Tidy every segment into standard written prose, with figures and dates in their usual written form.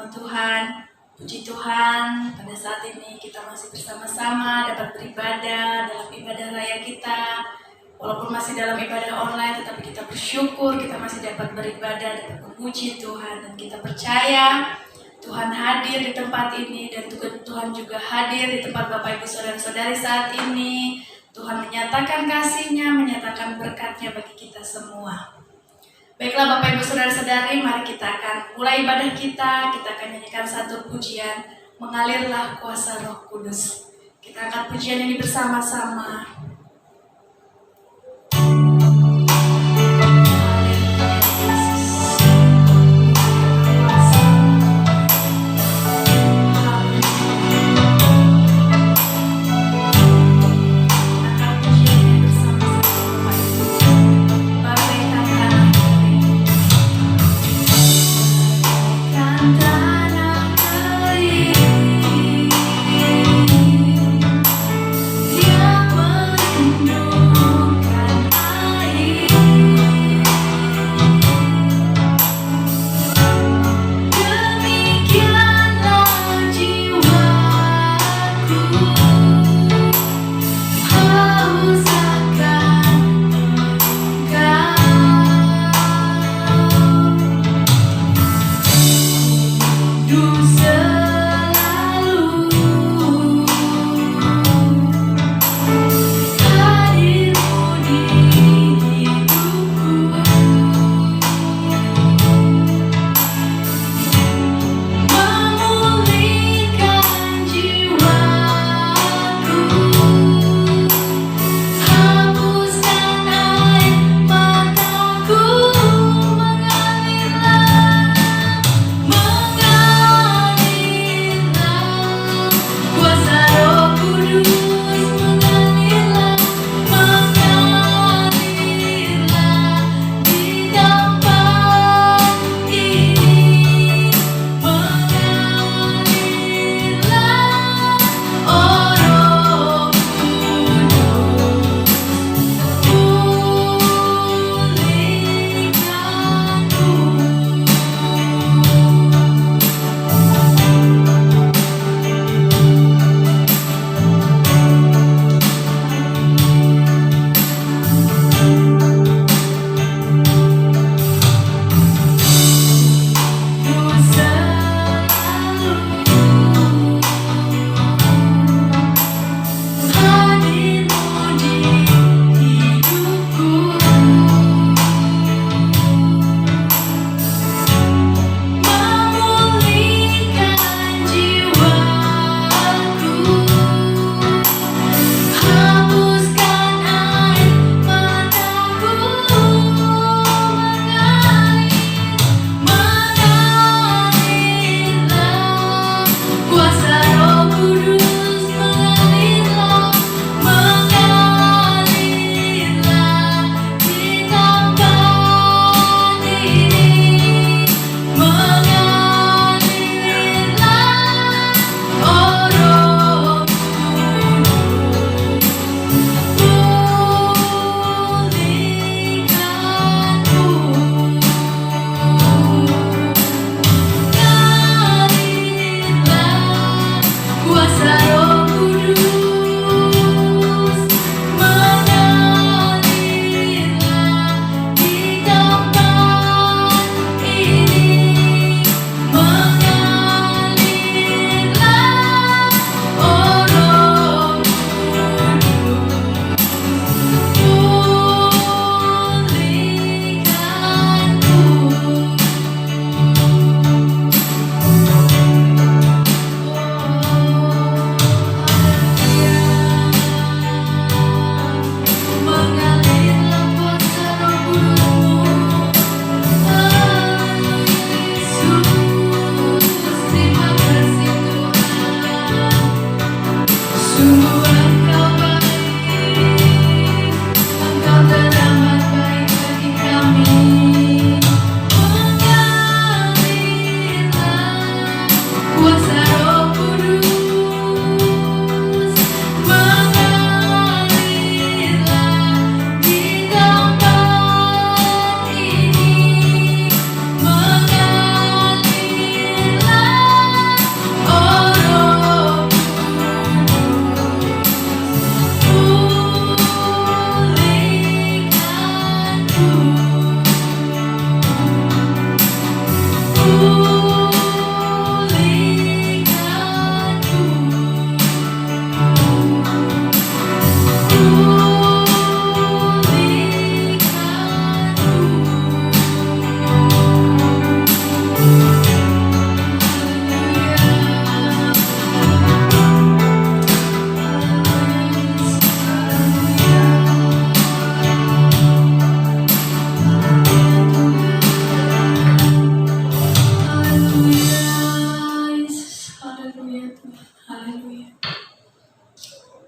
firman Tuhan. Puji Tuhan, pada saat ini kita masih bersama-sama dapat beribadah dalam ibadah raya kita. Walaupun masih dalam ibadah online, tetapi kita bersyukur kita masih dapat beribadah, dapat memuji Tuhan. Dan kita percaya Tuhan hadir di tempat ini, dan Tuhan juga hadir di tempat Bapak Ibu Saudara-saudari saat ini. Tuhan menyatakan kasih-Nya, menyatakan berkat-Nya bagi kita semua. Baiklah Bapak Ibu Saudara-saudari, mari kita akan mulai ibadah kita. Kita akan nyanyikan satu pujian, Mengalirlah Kuasa Roh Kudus. Kita angkat pujian ini bersama-sama. Yang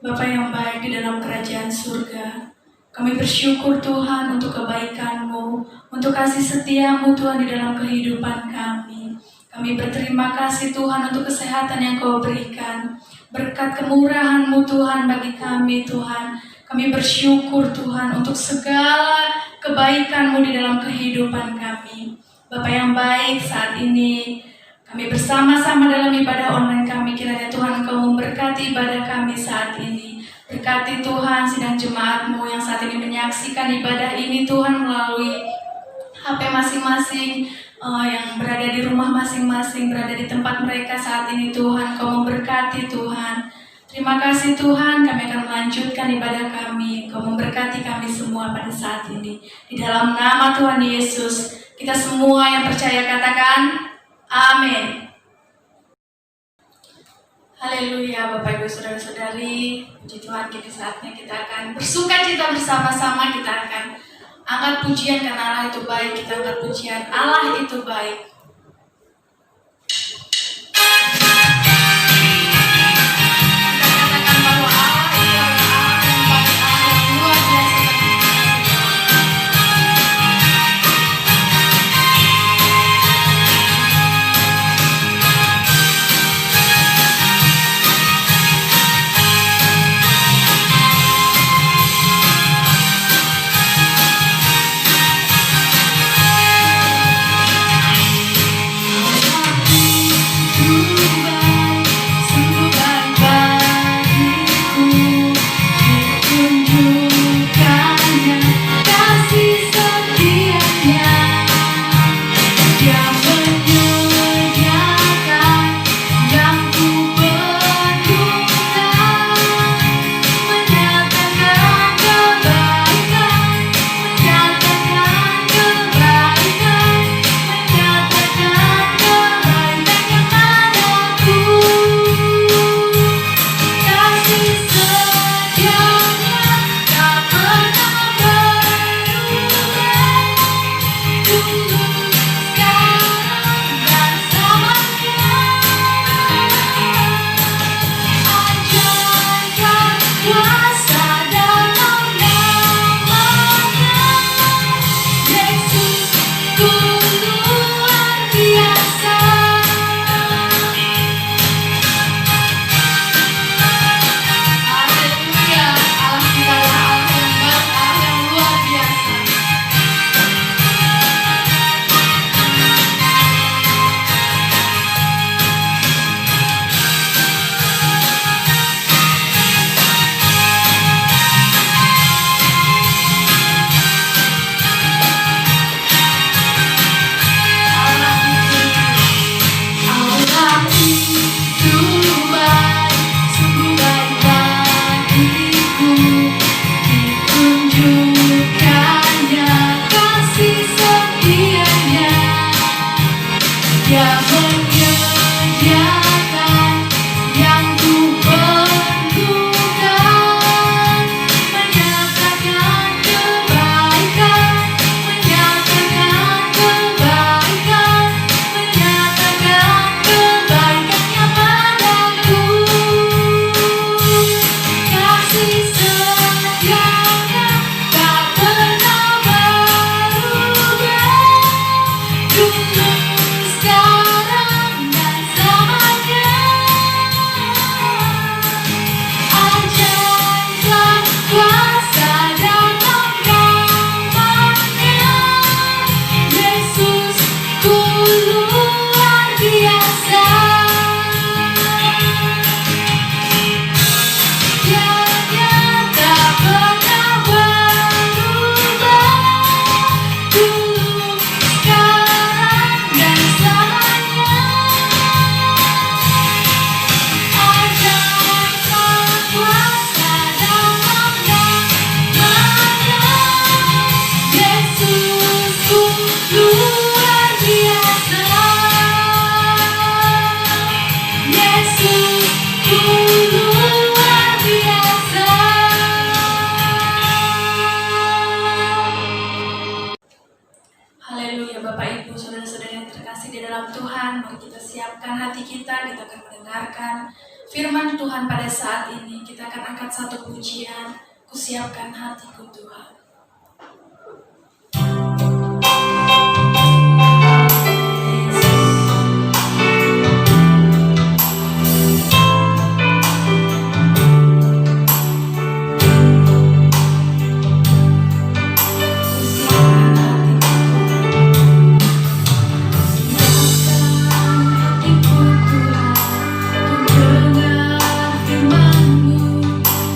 Bapa yang baik di dalam kerajaan surga, kami bersyukur Tuhan untuk kebaikan-Mu, untuk kasih setia-Mu Tuhan di dalam kehidupan kami. Kami berterima kasih Tuhan untuk kesehatan yang Kau berikan, berkat kemurahan-Mu Tuhan bagi kami Tuhan. Kami bersyukur Tuhan untuk segala kebaikan-Mu di dalam kehidupan kami. Bapa yang baik, saat ini kami bersama-sama dalam ibadah online kami, kiranya Tuhan Engkau memberkati ibadah kami saat ini. Berkati Tuhan sidang jemaat-Mu yang saat ini menyaksikan ibadah ini Tuhan melalui HP masing-masing, yang berada di rumah masing-masing, berada di tempat mereka saat ini Tuhan. Engkau memberkati Tuhan. Terima kasih Tuhan, kami akan melanjutkan ibadah kami. Engkau memberkati kami semua pada saat ini. Di dalam nama Tuhan Yesus, kita semua yang percaya katakan amin. Haleluya, Bapak Ibu Saudara-saudari, puji Tuhan, kini saatnya kita akan bersuka cita bersama-sama. Kita akan angkat pujian karena Allah itu baik. Kita angkat pujian, Allah itu baik. Sekarang kasih di dalam Tuhan, mari kita siapkan hati kita akan mendengarkan firman Tuhan pada saat ini. Kita akan angkat satu pujian, kusiapkan hatiku Tuhan.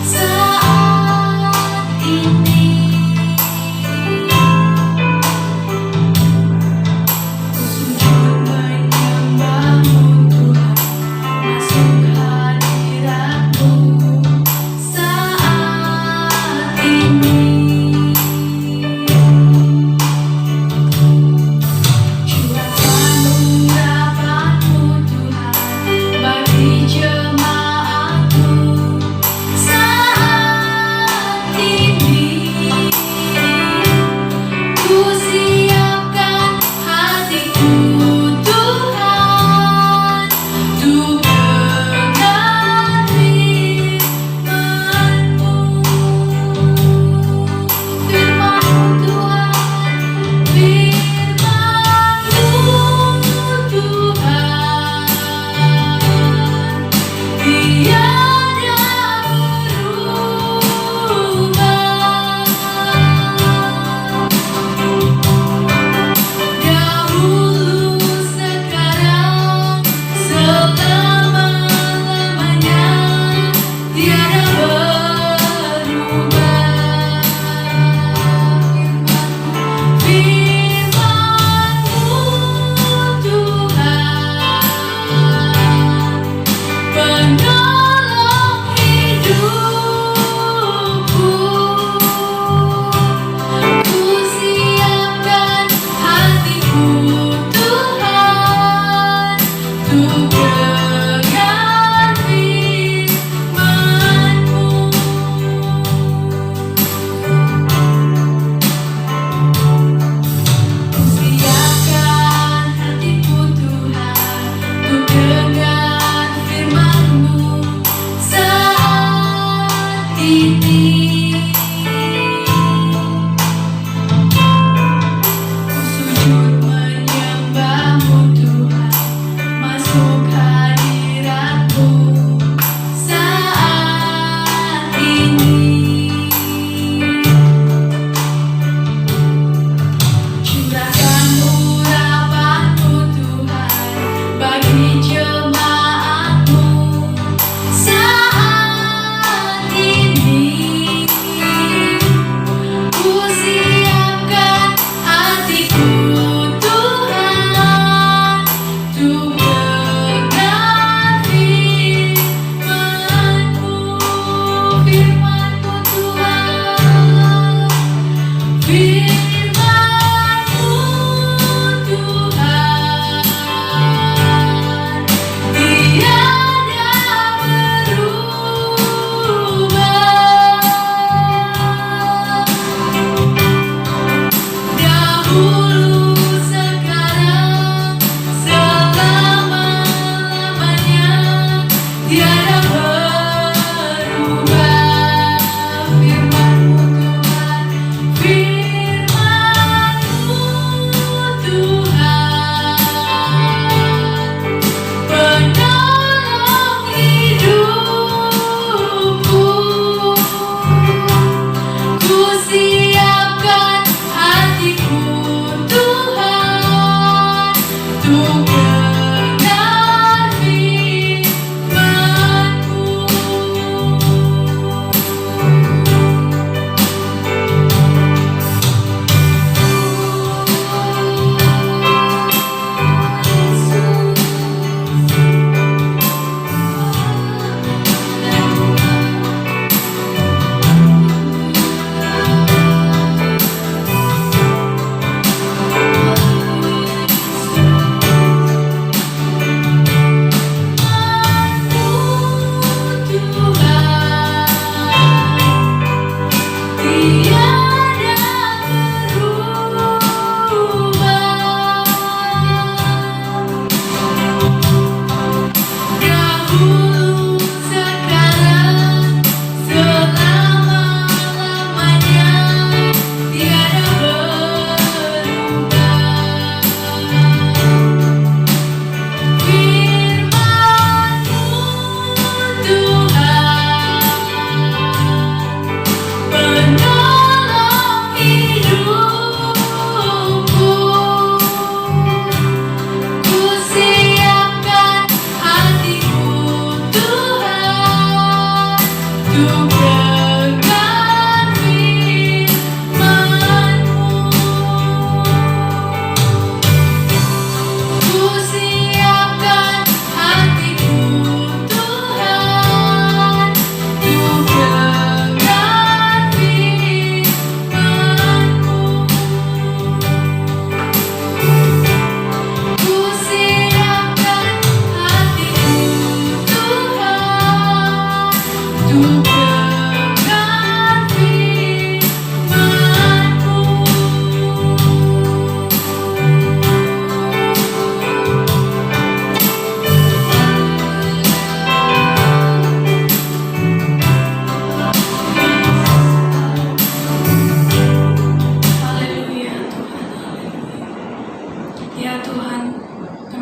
Saat ini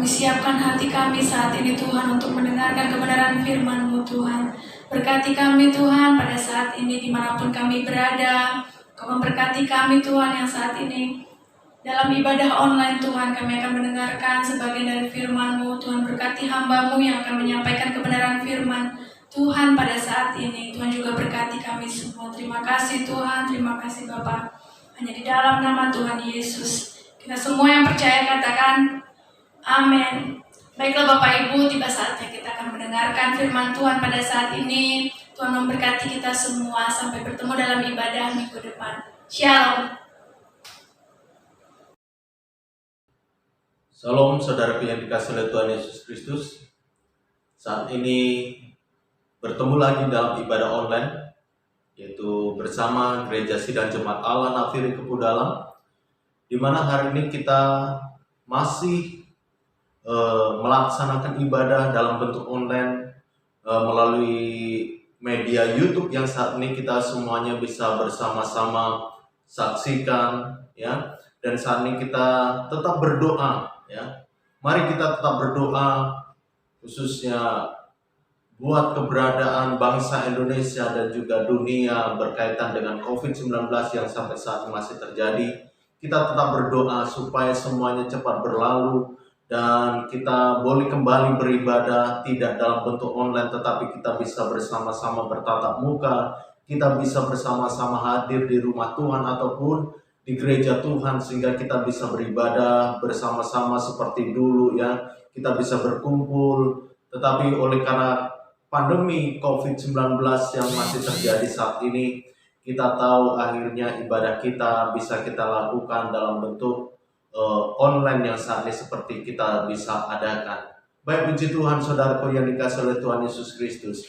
Kami siapkan hati kami saat ini Tuhan untuk mendengarkan kebenaran firman-Mu Tuhan. Berkati kami Tuhan pada saat ini dimanapun kami berada. Kau memberkati kami Tuhan yang saat ini dalam ibadah online Tuhan. Kami akan mendengarkan sebagian dari firman-Mu. Tuhan berkati hamba-Mu yang akan menyampaikan kebenaran firman Tuhan pada saat ini. Tuhan juga berkati kami semua. Terima kasih Tuhan, terima kasih Bapa. Hanya di dalam nama Tuhan Yesus kita semua yang percaya katakan amin. Baiklah Bapak Ibu, tiba saatnya kita akan mendengarkan firman Tuhan pada saat ini. Tuhan memberkati kita semua sampai bertemu dalam ibadah minggu depan. Shalom. Shalom saudaraku yang dikasihi oleh Tuhan Yesus Kristus. Saat ini bertemu lagi dalam ibadah online, yaitu bersama Gereja Sidang Jemaat Allah Nafiri Kepudalam, di mana hari ini kita masih melaksanakan ibadah dalam bentuk online melalui media YouTube yang saat ini kita semuanya bisa bersama-sama saksikan, ya. Dan saat ini kita tetap berdoa, ya. Mari kita tetap berdoa khususnya buat keberadaan bangsa Indonesia dan juga dunia berkaitan dengan COVID-19 yang sampai saat ini masih terjadi. Kita tetap berdoa supaya semuanya cepat berlalu dan kita boleh kembali beribadah tidak dalam bentuk online, tetapi kita bisa bersama-sama bertatap muka, kita bisa bersama-sama hadir di rumah Tuhan ataupun di gereja Tuhan, sehingga kita bisa beribadah bersama-sama seperti dulu, ya. Kita bisa berkumpul, tetapi oleh karena pandemi COVID-19 yang masih terjadi saat ini, kita tahu akhirnya ibadah kita bisa kita lakukan dalam bentuk online yang saat ini seperti kita bisa adakan. Baik, puji Tuhan saudaraku yang dikasihi oleh Tuhan Yesus Kristus.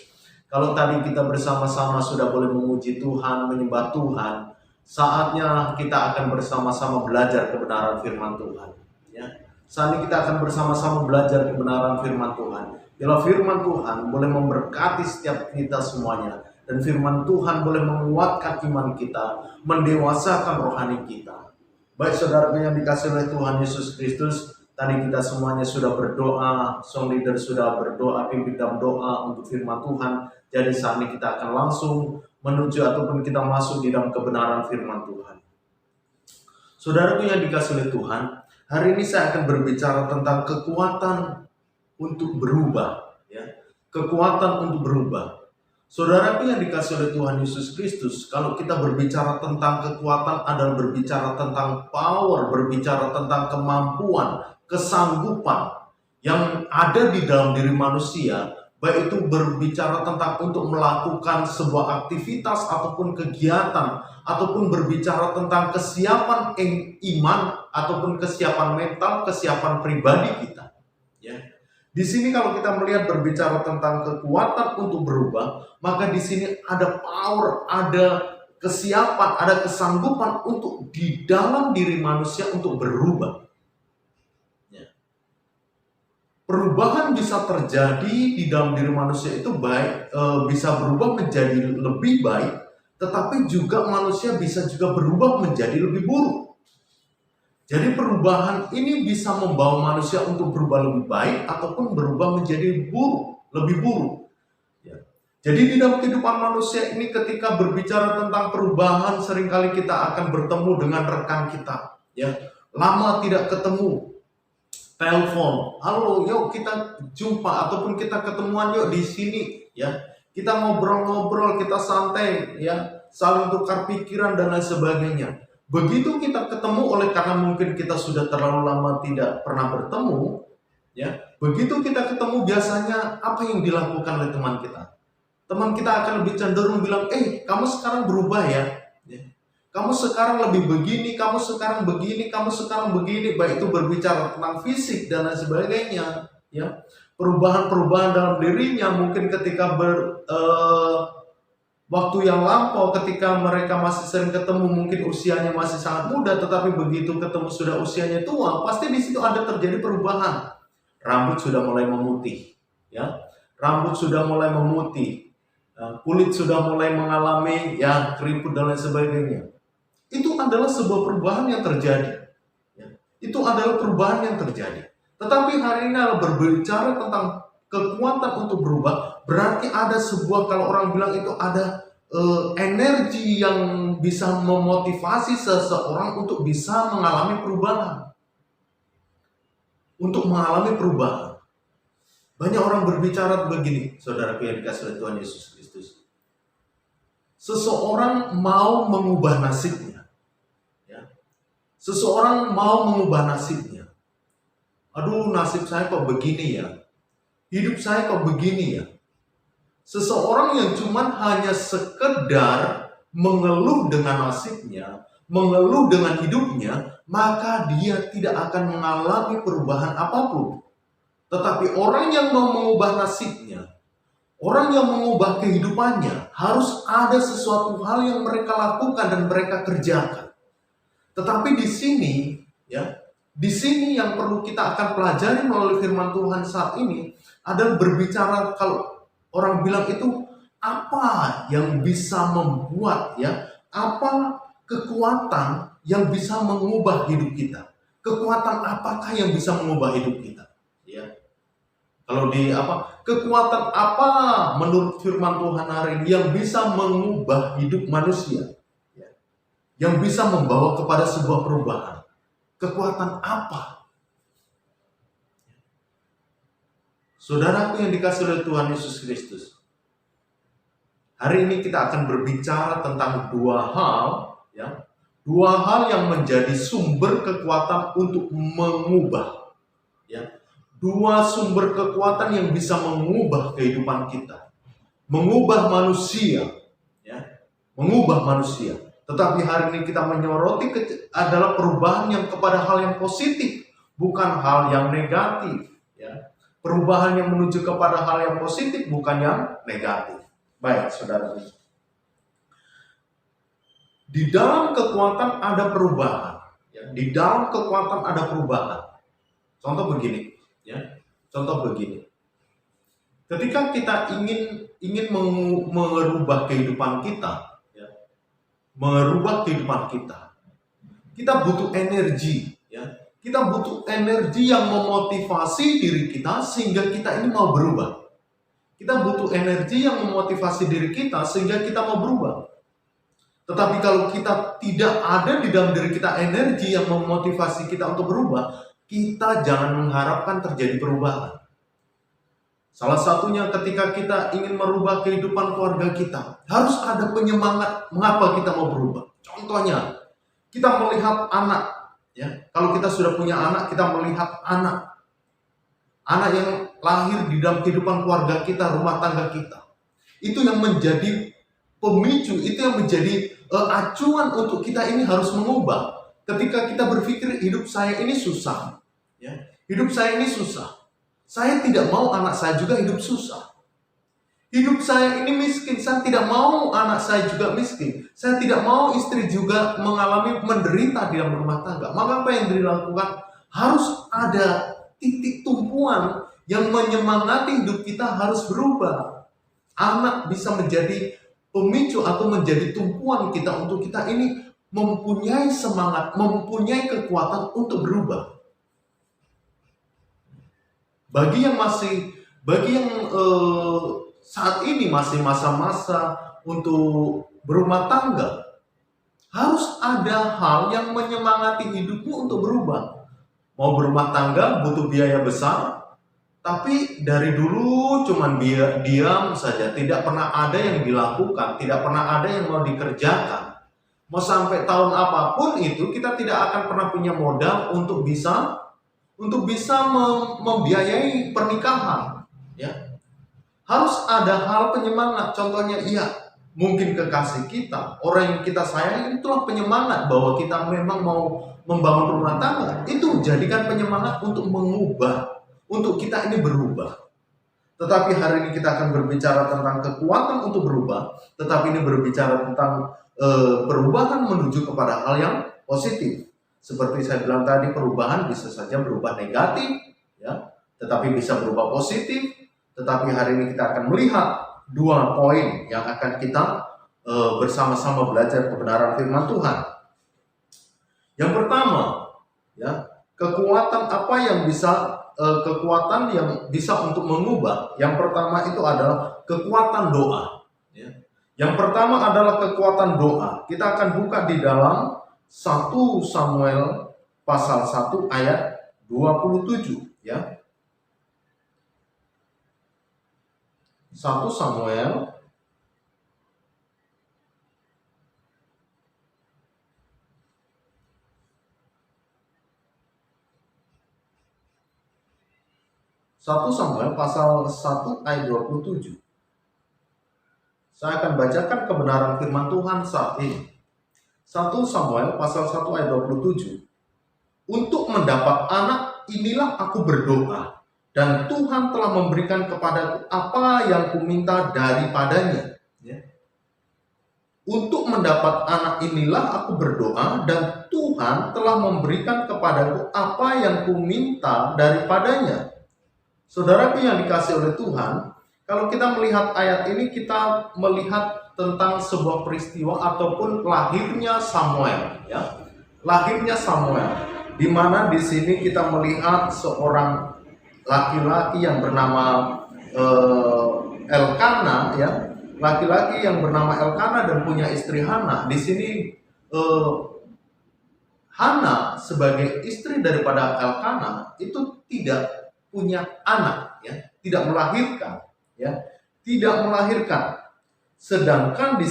Kalau tadi kita bersama-sama sudah boleh memuji Tuhan, menyembah Tuhan, saatnya kita akan bersama-sama belajar kebenaran firman Tuhan, ya. Saat ini kita akan bersama-sama belajar kebenaran firman Tuhan. Bila firman Tuhan boleh memberkati setiap kita semuanya, dan firman Tuhan boleh menguatkan iman kita, mendewasakan rohani kita. Baik saudara yang dikasihi oleh Tuhan Yesus Kristus, tadi kita semuanya sudah berdoa, song leader sudah berdoa, pimpin dalam doa untuk firman Tuhan. Jadi saat ini kita akan langsung menuju ataupun kita masuk di dalam kebenaran firman Tuhan. Saudaraku yang dikasihi oleh Tuhan, hari ini saya akan berbicara tentang kekuatan untuk berubah, ya. Kekuatan untuk berubah. Saudaraku yang dikasihi oleh Tuhan Yesus Kristus, kalau kita berbicara tentang kekuatan adalah berbicara tentang power, berbicara tentang kemampuan, kesanggupan yang ada di dalam diri manusia, baik itu berbicara tentang untuk melakukan sebuah aktivitas ataupun kegiatan, ataupun berbicara tentang kesiapan iman ataupun kesiapan mental, kesiapan pribadi kita, ya. Di sini kalau kita melihat berbicara tentang kekuatan untuk berubah, maka di sini ada power, ada kesiapan, ada kesanggupan untuk di dalam diri manusia untuk berubah. Ya. Perubahan bisa terjadi di dalam diri manusia itu baik, bisa berubah menjadi lebih baik, tetapi juga manusia bisa juga berubah menjadi lebih buruk. Jadi perubahan ini bisa membawa manusia untuk berubah lebih baik ataupun berubah menjadi buruk, lebih buruk. Ya. Jadi di dalam kehidupan manusia ini ketika berbicara tentang perubahan, seringkali kita akan bertemu dengan rekan kita, ya. Lama tidak ketemu, telepon, halo, yuk kita jumpa ataupun kita ketemuan yuk di sini, ya. Kita ngobrol-ngobrol, kita santai, ya, saling tukar pikiran dan lain sebagainya. Begitu kita ketemu, oleh karena mungkin kita sudah terlalu lama tidak pernah bertemu, ya. Begitu kita ketemu, biasanya apa yang dilakukan oleh teman kita? Teman kita akan lebih cenderung bilang, kamu sekarang berubah ya. Kamu sekarang lebih begini, kamu sekarang begini, kamu sekarang begini. Baik itu berbicara tentang fisik dan lain sebagainya, ya. Perubahan-perubahan dalam dirinya mungkin ketika waktu yang lampau, ketika mereka masih sering ketemu, mungkin usianya masih sangat muda, tetapi begitu ketemu sudah usianya tua, pasti di situ ada terjadi perubahan. Rambut sudah mulai memutih, ya. Rambut sudah mulai memutih, kulit sudah mulai mengalami keriput dan lain sebagainya. Itu adalah sebuah perubahan yang terjadi. Ya. Itu adalah perubahan yang terjadi. Tetapi hari ini kalau berbicara tentang kekuatan untuk berubah, berarti ada sebuah, kalau orang bilang itu ada energi yang bisa memotivasi seseorang untuk bisa mengalami perubahan. Untuk mengalami perubahan. Banyak orang berbicara begini, saudaraku yang dikasihi oleh Tuhan Yesus Kristus. Seseorang mau mengubah nasibnya. Ya. Seseorang mau mengubah nasibnya. Aduh, nasib saya kok begini ya. Hidup saya kok begini ya. Seseorang yang cuma hanya sekedar mengeluh dengan nasibnya, mengeluh dengan hidupnya, maka dia tidak akan mengalami perubahan apapun. Tetapi orang yang mau mengubah nasibnya, orang yang mengubah kehidupannya, harus ada sesuatu hal yang mereka lakukan dan mereka kerjakan. Tetapi di sini, ya, di sini yang perlu kita akan pelajari melalui firman Tuhan saat ini adalah berbicara, kalau orang bilang itu apa yang bisa membuat, ya, apa kekuatan yang bisa mengubah hidup kita? Kekuatan apakah yang bisa mengubah hidup kita? Ya. Kalau kekuatan apa menurut firman Tuhan hari ini yang bisa mengubah hidup manusia? Ya. Yang bisa membawa kepada sebuah perubahan. Kekuatan apa? Saudaraku yang dikasihi oleh Tuhan Yesus Kristus, hari ini kita akan berbicara tentang dua hal, ya, dua hal yang menjadi sumber kekuatan untuk mengubah, ya, dua sumber kekuatan yang bisa mengubah kehidupan kita, mengubah manusia, ya, mengubah manusia. Tetapi hari ini kita menyoroti adalah perubahan yang kepada hal yang positif, bukan hal yang negatif, ya. Perubahan yang menuju kepada hal yang positif, bukan yang negatif. Baik, saudara. Di dalam kekuatan ada perubahan. Ya. Di dalam kekuatan ada perubahan. Contoh begini, ya. Contoh begini. Ketika kita ingin merubah kehidupan kita, ya, merubah kehidupan kita butuh energi, ya. Kita butuh energi yang memotivasi diri kita sehingga kita ini mau berubah. Kita butuh energi yang memotivasi diri kita sehingga kita mau berubah. Tetapi kalau kita tidak ada di dalam diri kita energi yang memotivasi kita untuk berubah, kita jangan mengharapkan terjadi perubahan. Salah satunya ketika kita ingin merubah kehidupan keluarga kita, harus ada penyemangat mengapa kita mau berubah. Contohnya, kita melihat anak. Ya, kalau kita sudah punya anak, kita melihat anak yang lahir di dalam kehidupan keluarga kita, rumah tangga kita. Itu yang menjadi pemicu, itu yang menjadi acuan untuk kita ini harus mengubah. Ketika kita berpikir hidup saya ini susah, ya, hidup saya ini susah. Saya tidak mau anak saya juga hidup susah. Hidup saya ini miskin, saya tidak mau anak saya juga miskin. Saya tidak mau istri juga mengalami menderita di dalam rumah tangga. Maka apa yang dilakukan? Harus ada titik tumpuan yang menyemangati hidup kita harus berubah. Anak bisa menjadi pemicu atau menjadi tumpuan kita untuk kita ini mempunyai semangat, mempunyai kekuatan untuk berubah. Bagi yang saat ini masih masa-masa untuk berumah tangga, harus ada hal yang menyemangati hidupmu untuk berubah. Mau berumah tangga butuh biaya besar, tapi dari dulu cuman diam saja, tidak pernah ada yang dilakukan, tidak pernah ada yang mau dikerjakan. Mau sampai tahun apapun itu, kita tidak akan pernah punya modal untuk bisa membiayai pernikahan, ya. Harus ada hal penyemangat. Contohnya, iya, mungkin kekasih kita, orang yang kita sayang, itulah penyemangat bahwa kita memang mau membangun rumah tangga. Itu jadikan penyemangat untuk mengubah, untuk kita ini berubah. Tetapi hari ini kita akan berbicara tentang kekuatan untuk berubah, tetapi ini berbicara tentang perubahan menuju kepada hal yang positif. Seperti saya bilang tadi, perubahan bisa saja berubah negatif, ya, tetapi bisa berubah positif. Tetapi hari ini kita akan melihat dua poin yang akan kita bersama-sama belajar kebenaran firman Tuhan. Yang pertama, ya, kekuatan apa yang bisa kekuatan yang bisa untuk mengubah. Yang pertama itu adalah kekuatan doa. Ya. Yang pertama adalah kekuatan doa. Kita akan buka di dalam 1 Samuel pasal 1 ayat 27. Ya. 1 Samuel pasal 1 ayat 27. Saya akan bacakan kebenaran firman Tuhan saat ini. 1 Samuel pasal 1 ayat 27. Untuk mendapat anak inilah aku berdoa, dan Tuhan telah memberikan kepadaku apa yang kuminta daripadanya. Ya. Untuk mendapat anak inilah aku berdoa, dan Tuhan telah memberikan kepadaku apa yang kuminta daripadanya. Saudaraku yang dikasihi oleh Tuhan, kalau kita melihat ayat ini, kita melihat tentang sebuah peristiwa ataupun lahirnya Samuel, ya. Lahirnya Samuel, di mana di sini kita melihat seorang laki-laki yang bernama Elkana, ya. Laki-laki yang bernama Elkana dan punya istri Hana. Di sini Hana sebagai istri daripada Elkana itu tidak punya anak, ya, tidak melahirkan, ya, tidak melahirkan. Sedangkan di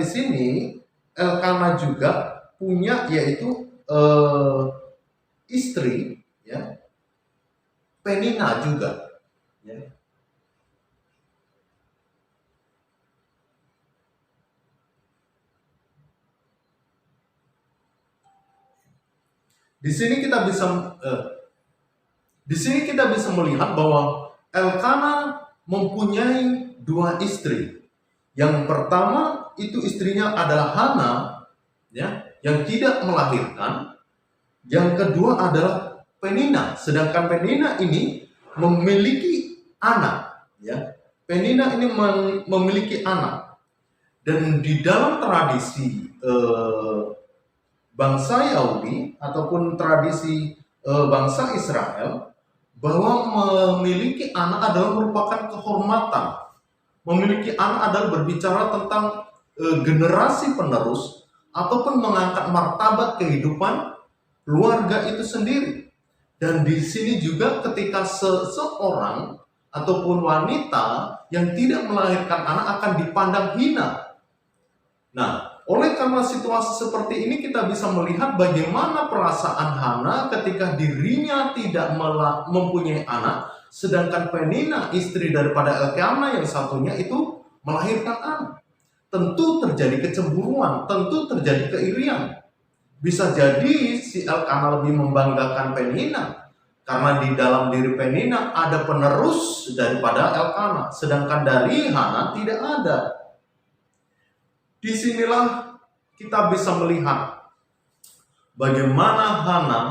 sini, Elkana juga punya yaitu istri, ya, Penina juga, ya. Di sini kita bisa melihat bahwa Elkana mempunyai 2 istri. Yang pertama itu istrinya adalah Hana, ya, yang tidak melahirkan. Yang kedua adalah Penina, sedangkan Penina ini memiliki anak, ya. Penina ini memiliki anak. Dan di dalam tradisi bangsa Yahudi ataupun tradisi bangsa Israel, bahwa memiliki anak adalah merupakan kehormatan. Memiliki anak adalah berbicara tentang generasi penerus ataupun mengangkat martabat kehidupan keluarga itu sendiri. Dan di sini juga ketika seseorang ataupun wanita yang tidak melahirkan anak akan dipandang hina. Nah, oleh karena situasi seperti ini kita bisa melihat bagaimana perasaan Hana ketika dirinya tidak mempunyai anak, sedangkan Penina istri daripada Elkana yang satunya itu melahirkan anak. Tentu terjadi kecemburuan, tentu terjadi keirian. Bisa jadi si Elkana lebih membanggakan Penina karena di dalam diri Penina ada penerus daripada Elkana, sedangkan dari Hana tidak ada. Disinilah kita bisa melihat bagaimana Hana,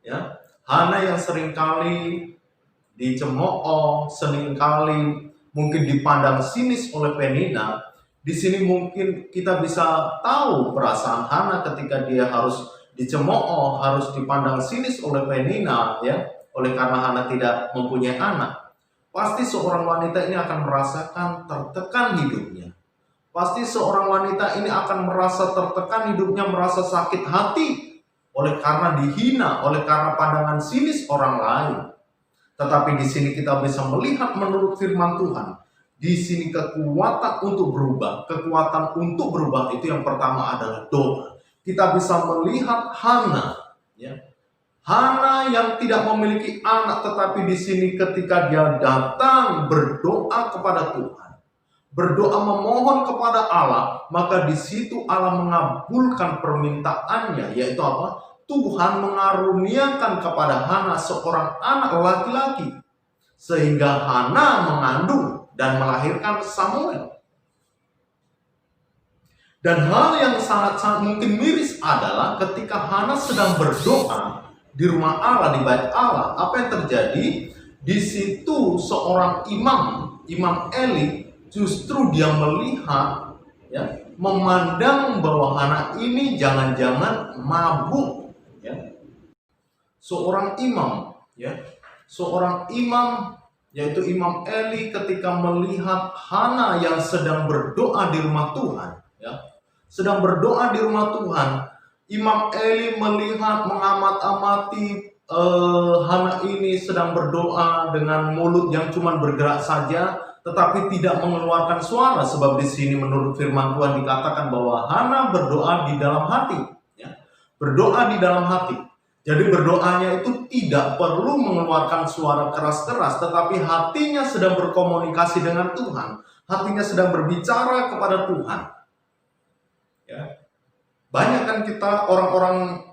ya, Hana yang seringkali dicemooh, seringkali mungkin dipandang sinis oleh Penina. Di sini mungkin kita bisa tahu perasaan Hana ketika dia harus dicemooh, harus dipandang sinis oleh Penina, ya, oleh karena Hana tidak mempunyai anak. Pasti seorang wanita ini akan merasakan tertekan hidupnya. Pasti seorang wanita ini akan merasa tertekan hidupnya, merasa sakit hati oleh karena dihina, oleh karena pandangan sinis orang lain. Tetapi di sini kita bisa melihat menurut firman Tuhan, di sini kekuatan untuk berubah itu yang pertama adalah doa. Kita bisa melihat Hana, ya. Hana yang tidak memiliki anak, tetapi di sini ketika dia datang berdoa kepada Tuhan, berdoa memohon kepada Allah, maka di situ Allah mengabulkan permintaannya, yaitu apa? Tuhan mengaruniakan kepada Hana seorang anak laki-laki, sehingga Hana mengandung dan melahirkan Samuel. Dan hal yang sangat-sangat mungkin miris adalah ketika Hana sedang berdoa di rumah Allah, di bait Allah, apa yang terjadi? Di situ seorang imam Eli, justru dia melihat, ya, memandang bahwa Hana ini jangan-jangan mabuk, ya. seorang imam, ya, seorang imam yaitu Imam Eli ketika melihat Hana yang sedang berdoa di rumah Tuhan, ya, sedang berdoa di rumah Tuhan. Imam Eli melihat, mengamat-amati Hana ini sedang berdoa dengan mulut yang cuma bergerak saja, tetapi tidak mengeluarkan suara, sebab di sini menurut firman Tuhan dikatakan bahwa Hana berdoa di dalam hati, ya, berdoa di dalam hati. Jadi berdoanya itu tidak perlu mengeluarkan suara keras-keras, tetapi hatinya sedang berkomunikasi dengan Tuhan, hatinya sedang berbicara kepada Tuhan. Ya. Banyak kan kita orang-orang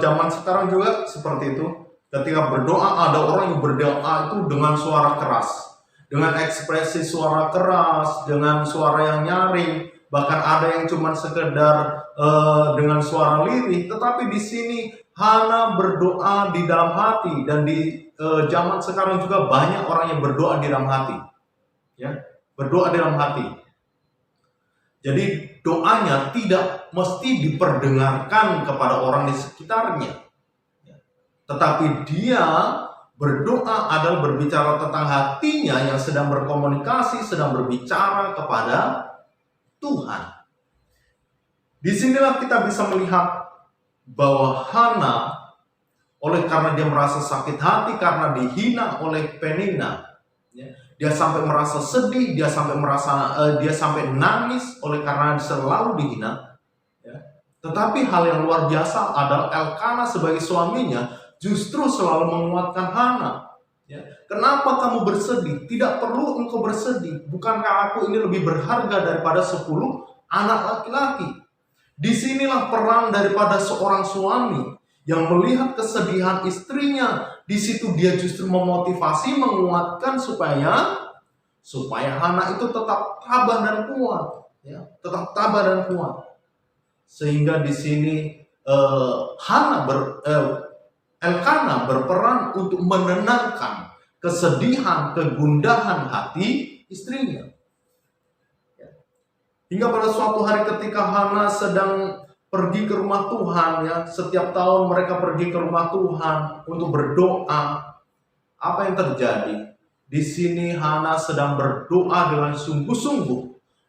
zaman sekarang juga seperti itu. Ketika berdoa, ada orang yang berdoa itu dengan suara keras, dengan ekspresi suara keras, dengan suara yang nyaring, bahkan ada yang cuma sekedar dengan suara lirih. Tetapi di sini Hana berdoa di dalam hati, dan di zaman sekarang juga banyak orang yang berdoa di dalam hati, ya, berdoa di dalam hati. Jadi doanya tidak mesti diperdengarkan kepada orang di sekitarnya, ya. Tetapi dia berdoa adalah berbicara tentang hatinya yang sedang berkomunikasi, sedang berbicara kepada Tuhan. Disinilah kita bisa melihat bahwa Hana, oleh karena dia merasa sakit hati karena dihina oleh Penina, ya, dia sampai merasa sedih, dia sampai nangis oleh karena selalu dihina, ya. Tetapi hal yang luar biasa adalah Elkana sebagai suaminya justru selalu menguatkan Hana, ya. Kenapa kamu bersedih? Tidak perlu engkau bersedih. Bukankah aku ini lebih berharga daripada 10 anak laki-laki? Disinilah peran daripada seorang suami yang melihat kesedihan istrinya. Di situ dia justru memotivasi, menguatkan supaya Hana itu tetap tabah dan kuat, ya, tetap tabah dan kuat. Sehingga di sini Elkana berperan untuk menenangkan kesedihan, kegundahan hati istrinya. Hingga pada suatu hari ketika Hana sedang pergi ke rumah Tuhan, ya, setiap tahun mereka pergi ke rumah Tuhan untuk berdoa. Apa yang terjadi? Di sini Hana sedang berdoa dengan sungguh-sungguh,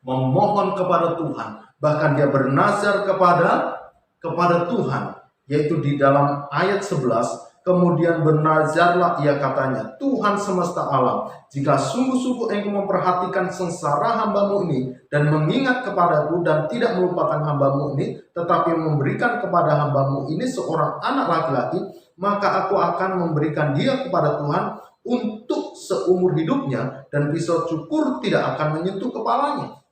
memohon kepada Tuhan. Bahkan dia bernazar kepada Tuhan, yaitu di dalam ayat 11. Kemudian bernazarlah ia, katanya, Tuhan semesta alam, jika sungguh-sungguh engkau memperhatikan sengsara hambamu ini, dan mengingat kepadaku, dan tidak melupakan hambamu ini, tetapi memberikan kepada hambamu ini seorang anak laki-laki, maka aku akan memberikan dia kepada Tuhan untuk seumur hidupnya, dan pisau cukur tidak akan menyentuh kepalanya.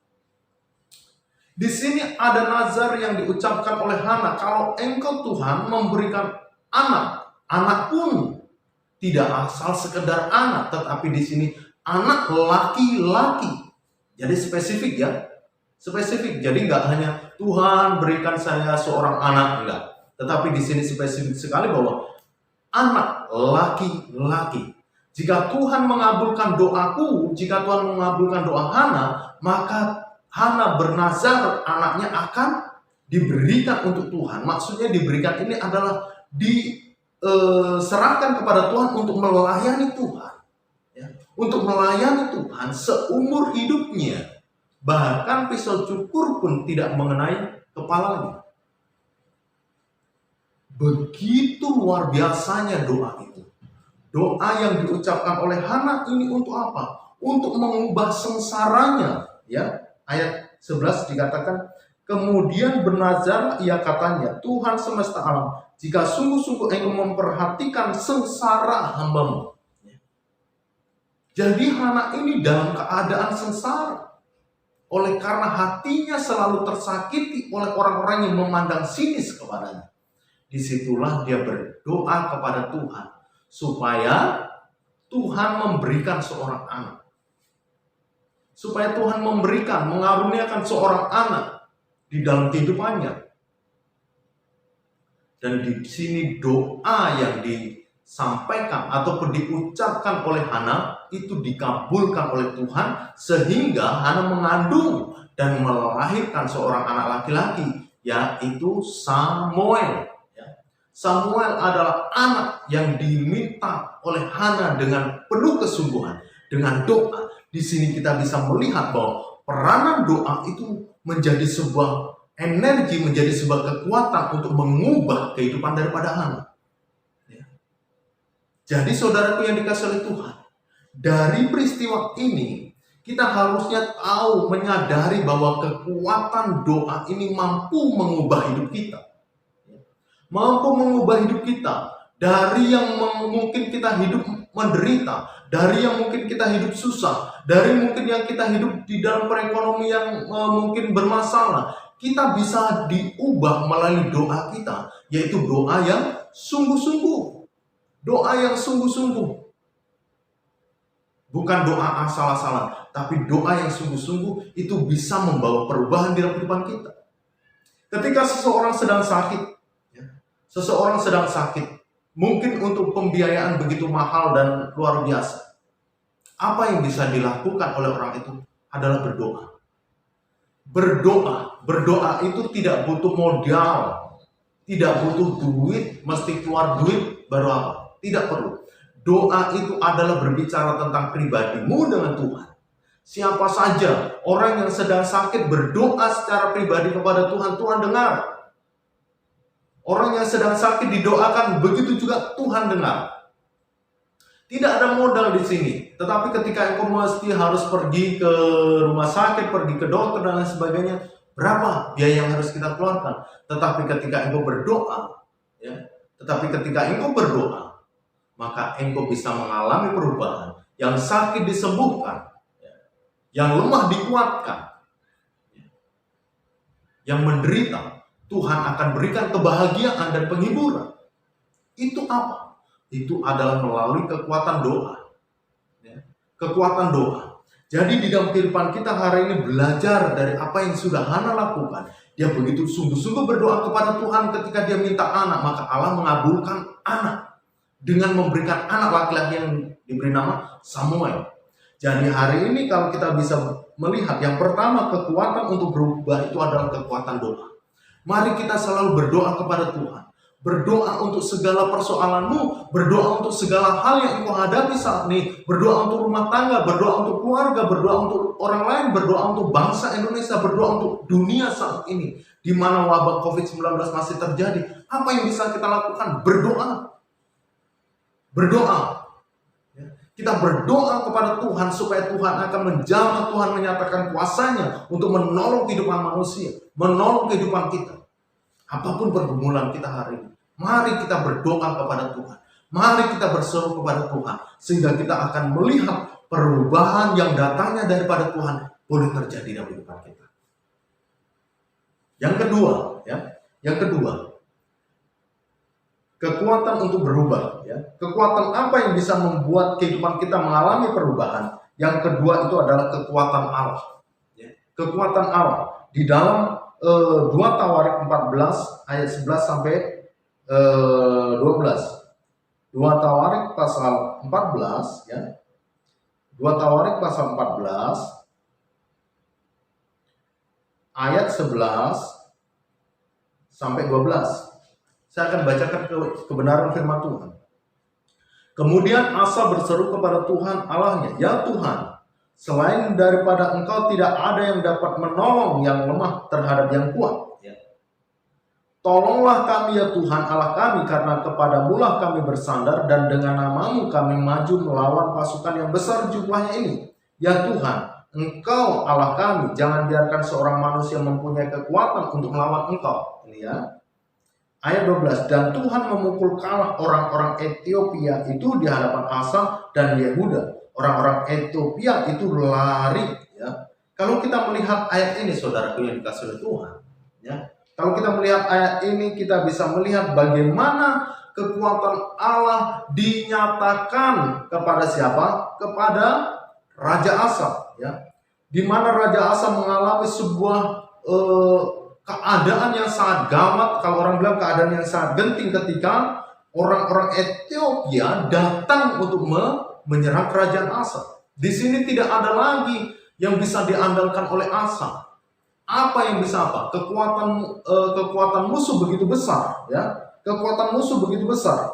Di sini ada nazar yang diucapkan oleh Hana, kalau engkau Tuhan memberikan anak pun tidak asal sekedar anak, tetapi di sini anak laki-laki. Jadi spesifik, ya, spesifik. Jadi nggak hanya Tuhan berikan saya seorang anak, enggak. Tetapi di sini spesifik sekali bahwa anak laki-laki. Jika Tuhan mengabulkan doaku, jika Tuhan mengabulkan doa Hana, maka Hana bernazar anaknya akan diberikan untuk Tuhan. Maksudnya diberikan ini adalah serahkan kepada Tuhan untuk melayani Tuhan, ya, untuk melayani Tuhan seumur hidupnya. Bahkan pisau cukur pun tidak mengenai kepalanya. Begitu luar biasanya doa itu. Doa yang diucapkan oleh Hana ini untuk apa? Untuk mengubah sengsaranya, ya. Ayat 11 dikatakan, kemudian bernazar ia, katanya, Tuhan semesta alam, jika sungguh-sungguh engkau memperhatikan sengsara hambamu. Jadi Hana ini dalam keadaan sengsara, oleh karena hatinya selalu tersakiti oleh orang-orang yang memandang sinis kepadanya. Disitulah dia berdoa kepada Tuhan, supaya Tuhan memberikan seorang anak. Supaya Tuhan mengaruniakan seorang anak di dalam kehidupannya. Dan di sini doa yang disampaikan ataupun diucapkan oleh Hana itu dikabulkan oleh Tuhan, sehingga Hana mengandung dan melahirkan seorang anak laki-laki, yaitu Samuel. Samuel adalah anak yang diminta oleh Hana dengan penuh kesungguhan, dengan doa. Di sini kita bisa melihat bahwa peranan doa itu menjadi sebuah energi, menjadi sebuah kekuatan untuk mengubah kehidupan daripada Hana. Jadi saudaraku yang dikasihi oleh Tuhan, dari peristiwa ini kita harusnya tahu, menyadari bahwa kekuatan doa ini mampu mengubah hidup kita. Mampu mengubah hidup kita dari yang mungkin kita hidup menderita, dari yang mungkin kita hidup susah, dari mungkin yang kita hidup di dalam perekonomian yang mungkin bermasalah. Kita bisa diubah melalui doa kita, yaitu doa yang sungguh-sungguh. Doa yang sungguh-sungguh. Bukan doa asal-asalan, tapi doa yang sungguh-sungguh itu bisa membawa perubahan di dalam kehidupan kita. Ketika seseorang sedang sakit, mungkin untuk pembiayaan begitu mahal dan luar biasa. Apa yang bisa dilakukan oleh orang itu adalah berdoa. Berdoa itu tidak butuh modal, tidak butuh duit, mesti keluar duit baru apa? Tidak perlu. Doa itu adalah berbicara tentang pribadimu dengan Tuhan. Siapa saja orang yang sedang sakit berdoa secara pribadi kepada Tuhan, Tuhan dengar. Orang yang sedang sakit didoakan, begitu juga Tuhan dengar. Tidak ada modal di sini. Tetapi ketika engkau mesti harus pergi ke rumah sakit, pergi ke dokter dan lain sebagainya, berapa biaya yang harus kita keluarkan? Tetapi ketika engkau berdoa, maka engkau bisa mengalami perubahan. Yang sakit disembuhkan, yang lemah dikuatkan, yang menderita Tuhan akan berikan kebahagiaan dan penghiburan. Itu apa? Itu adalah melalui kekuatan doa. Kekuatan doa. Jadi di dalam kehidupan kita hari ini belajar dari apa yang sudah Hana lakukan. Dia begitu sungguh-sungguh berdoa kepada Tuhan ketika dia minta anak. Maka Allah mengabulkan anak. Dengan memberikan anak laki-laki yang diberi nama Samuel. Jadi hari ini kalau kita bisa melihat, yang pertama kekuatan untuk berubah itu adalah kekuatan doa. Mari kita selalu berdoa kepada Tuhan. Berdoa untuk segala persoalanmu, berdoa untuk segala hal yang engkau hadapi saat ini, berdoa untuk rumah tangga, berdoa untuk keluarga, berdoa untuk orang lain, berdoa untuk bangsa Indonesia, berdoa untuk dunia saat ini, di mana wabah COVID-19 masih terjadi. Apa yang bisa kita lakukan? Berdoa. Berdoa. Kita berdoa kepada Tuhan supaya Tuhan akan menjamah, Tuhan menyatakan kuasanya untuk menolong kehidupan manusia, menolong kehidupan kita. Apapun pergumulan kita hari ini, mari kita berdoa kepada Tuhan. Mari kita berseru kepada Tuhan, sehingga kita akan melihat perubahan yang datangnya daripada Tuhan boleh terjadi dalam kehidupan kita. Yang kedua, kekuatan untuk berubah. Kekuatan apa yang bisa membuat kehidupan kita mengalami perubahan? Yang kedua itu adalah kekuatan Allah. Kekuatan Allah di dalam 2 Tawarik 14 ayat 11 sampai 12. 2 Tawarik pasal 14 ya. 2 Tawarik pasal 14 ayat 11 sampai 12. Saya akan bacakan kebenaran firman Tuhan. Kemudian Asa berseru kepada Tuhan Allahnya, "Ya Tuhan, selain daripada Engkau tidak ada yang dapat menolong yang lemah terhadap yang kuat. Tolonglah kami ya Tuhan Allah kami, karena kepadamu-lah kami bersandar dan dengan nama-Mu kami maju melawan pasukan yang besar jumlahnya ini. Ya Tuhan, Engkau Allah kami, jangan biarkan seorang manusia mempunyai kekuatan untuk melawan Engkau." Ini ya. Ayat 12, dan Tuhan memukul kalah orang-orang Ethiopia itu di hadapan Asa dan Yehuda. Orang-orang Ethiopia itu lari. Ya. Kalau kita melihat ayat ini, saudaraku yang dikasihi oleh Tuhan, ya. Kalau kita melihat ayat ini, kita bisa melihat bagaimana kekuatan Allah dinyatakan kepada siapa? Kepada Raja Asa. Ya. Di mana Raja Asa mengalami sebuah keadaan yang sangat gawat, kalau orang bilang keadaan yang sangat genting ketika orang-orang Ethiopia datang untuk menyerang kerajaan Asa. Di sini tidak ada lagi yang bisa diandalkan oleh Asa. Apa yang bisa apa? Kekuatan musuh begitu besar, ya. Kekuatan musuh begitu besar.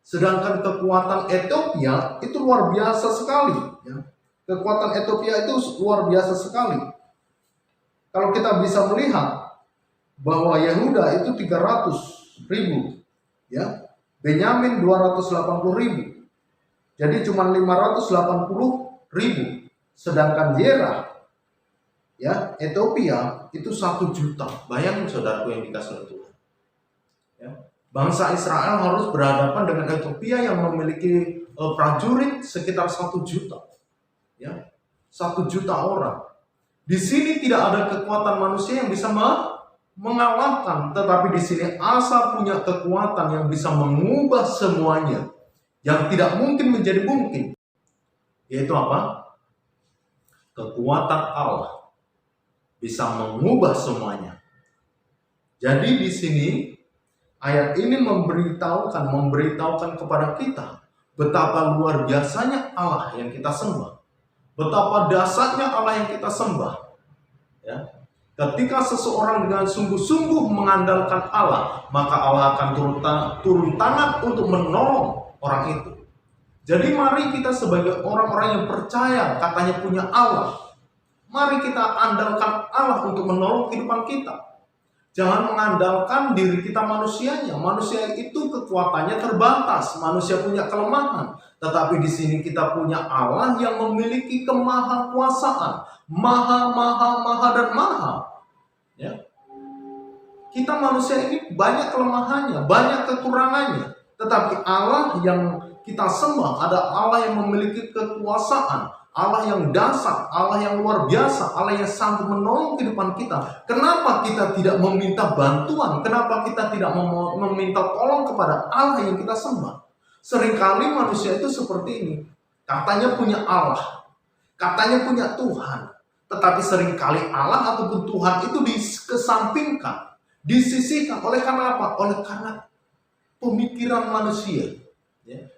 Sedangkan kekuatan Ethiopia itu luar biasa sekali. Ya. Kekuatan Ethiopia itu luar biasa sekali. Kalau kita bisa melihat bahwa Yehuda itu 300.000, ya, Benyamin 280.000, jadi cuma 580.000. Sedangkan Zerah, ya, Ethiopia itu 1 juta. Bayangin saudaraku yang dikasih Tuhan. Ya. Bangsa Israel harus berhadapan dengan Ethiopia yang memiliki prajurit sekitar 1 juta, ya, 1 juta orang. Di sini tidak ada kekuatan manusia yang bisa mengalahkan, tetapi di sini Asa punya kekuatan yang bisa mengubah semuanya, yang tidak mungkin menjadi mungkin. Yaitu apa? Kekuatan Allah bisa mengubah semuanya. Jadi di sini ayat ini memberitahukan kepada kita betapa luar biasanya Allah yang kita sembah. Betapa dasarnya Allah yang kita sembah. Ya. Ketika seseorang dengan sungguh-sungguh mengandalkan Allah, maka Allah akan turun tangan untuk menolong orang itu. Jadi mari kita sebagai orang-orang yang percaya katanya punya Allah, mari kita andalkan Allah untuk menolong kehidupan kita. Jangan mengandalkan diri kita manusianya. Manusia itu kekuatannya terbatas. Manusia punya kelemahan. Tetapi di sini kita punya Allah yang memiliki kemahakuasaan. Maha dan maha. Ya. Kita manusia ini banyak kelemahannya, banyak kekurangannya. Tetapi Allah yang kita sembah ada Allah yang memiliki kekuasaan. Allah yang dasar, Allah yang luar biasa, Allah yang sanggup menolong kehidupan kita. Kenapa kita tidak meminta bantuan? Kenapa kita tidak meminta tolong kepada Allah yang kita sembah? Seringkali manusia itu seperti ini. Katanya punya Allah, katanya punya Tuhan. Tetapi seringkali Allah ataupun Tuhan itu dikesampingkan, disisihkan. Oleh karena apa? Oleh karena pemikiran manusia. Ya.